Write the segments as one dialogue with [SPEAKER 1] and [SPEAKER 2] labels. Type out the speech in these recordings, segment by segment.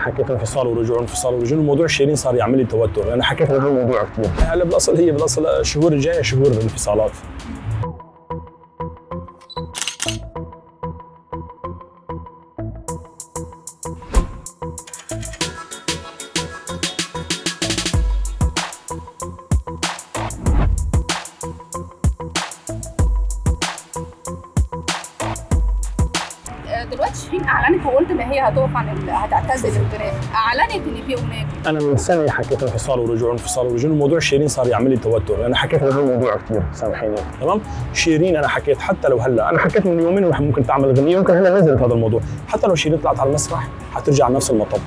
[SPEAKER 1] حكيت انفصال ورجوع انفصال ورجوع، الموضوع شيرين صار يعمل لي توتر، انا حكيت هذا الموضوع كثير. هلا بالاصل الشهور الجايه شهور الانفصالات.
[SPEAKER 2] دلوقتي شيرين اعلنت وقلت ان هي هتقف عن هتعتزل الغناء، اعلنت ان في اغنيه.
[SPEAKER 1] انا من سنه حكيت انفصال ورجوع انفصال ورجوع، الموضوع شيرين صار يعمل لي توتر، انا حكيت هذا الموضوع كثير سامحيني. تمام؟ شيرين انا حكيت حتى لو هلا، انا حكيت من يومين ممكن تعمل اغنيه، ممكن هلا نزلت هذا الموضوع، حتى لو شيرين طلعت على المسرح حترجع نفس المطب.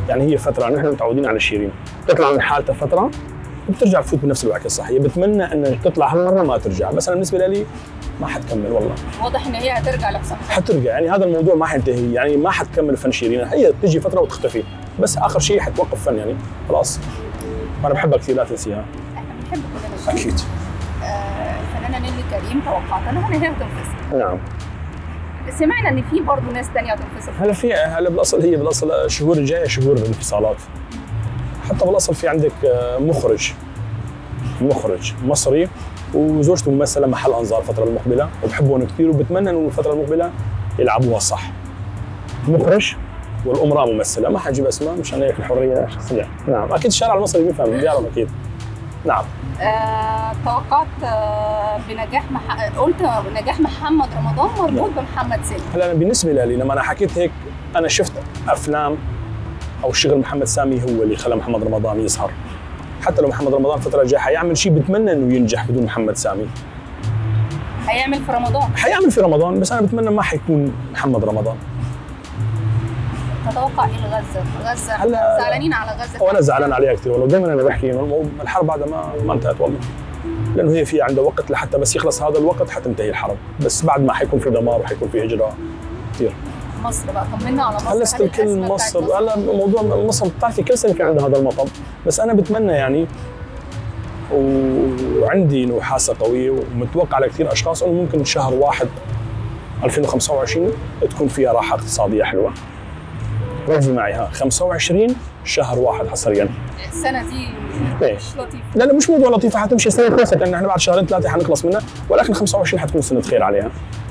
[SPEAKER 1] يعني هي فتره نحن متعودين على شيرين، تطلع من حالتها فتره وبترجع تفوت بنفس الوعكه الصحيه، بتمنى ان تطلع هالمره ما ترجع، بس انا بالنسبه لي ما حتكمل والله.
[SPEAKER 2] واضح ان هي هترجع لحسن.
[SPEAKER 1] حترجع، يعني هذا الموضوع ما حينتهي، يعني ما حتكمل فن شيرين، هي بتجي فتره وتختفي، بس اخر شيء حتوقف فن يعني خلاص. وانا بحبها كثير لا تنسيها.
[SPEAKER 2] احنا بنحب كلنا
[SPEAKER 1] اكيد.
[SPEAKER 2] الفنانه نيللي كريم توقعت لها ان هي هتنفصل.
[SPEAKER 1] نعم.
[SPEAKER 2] سمعنا ان في برضه ناس ثانيه هتنفصل.
[SPEAKER 1] هلا بالاصل الشهور الجايه شهور الانفصالات. حتى بالاصل في عندك مخرج مصري وزوجته ممثله محل انظار الفتره المقبله، وبحبهم كثير وبتمنى انه الفتره المقبله يلعبوها صح. مخرج والامراه ممثله، ما حجيب اسماء مشان هيك الحريه الشخصيه. نعم اكيد الشارع المصري بيفهم بيعرف اكيد. نعم.
[SPEAKER 2] توقعت بنجاح قلت نجاح محمد رمضان مربوط بمحمد سامي.
[SPEAKER 1] هلا انا بالنسبه لي لما انا حكيت هيك، انا شفت افلام او شغل محمد سامي هو اللي خلى محمد رمضان يظهر. حتى لو محمد رمضان الفترة الجاية حيعمل شيء بتمنى انه ينجح بدون محمد سامي.
[SPEAKER 2] حيعمل في رمضان.
[SPEAKER 1] حيعمل في رمضان، بس انا بتمنى ما حيكون محمد رمضان.
[SPEAKER 2] تتوقع ايه غزة؟
[SPEAKER 1] هلا
[SPEAKER 2] زعلانين على غزة.
[SPEAKER 1] وانا زعلان عليها كثير والله، دائما انا بحكي انه الحرب بعدها ما انتهت والله. لانه هي في عندها وقت لحتى بس يخلص هذا الوقت حتنتهي الحرب، بس بعد ما حيكون في دمار وحيكون في هجرة كثير.
[SPEAKER 2] مصر بقى طمنا على مصر.
[SPEAKER 1] هلا كل مصر هلا موضوع مصر بتعرفي كل سنه في عندها هذا المطب، بس انا بتمنى يعني وعندي انه حاسه قويه ومتوقع على كثير اشخاص انه ممكن شهر 1 2025 تكون فيها راحه اقتصاديه حلوه. ركزي معي 25 شهر 1 حصريا.
[SPEAKER 2] السنه دي مش لطيفه.
[SPEAKER 1] لا مش موضوع لطيفه، حتمشي السنه خلصت، لان احنا بعد شهرين ثلاثه حنخلص منها، ولكن 25 حتكون سنه خير عليها.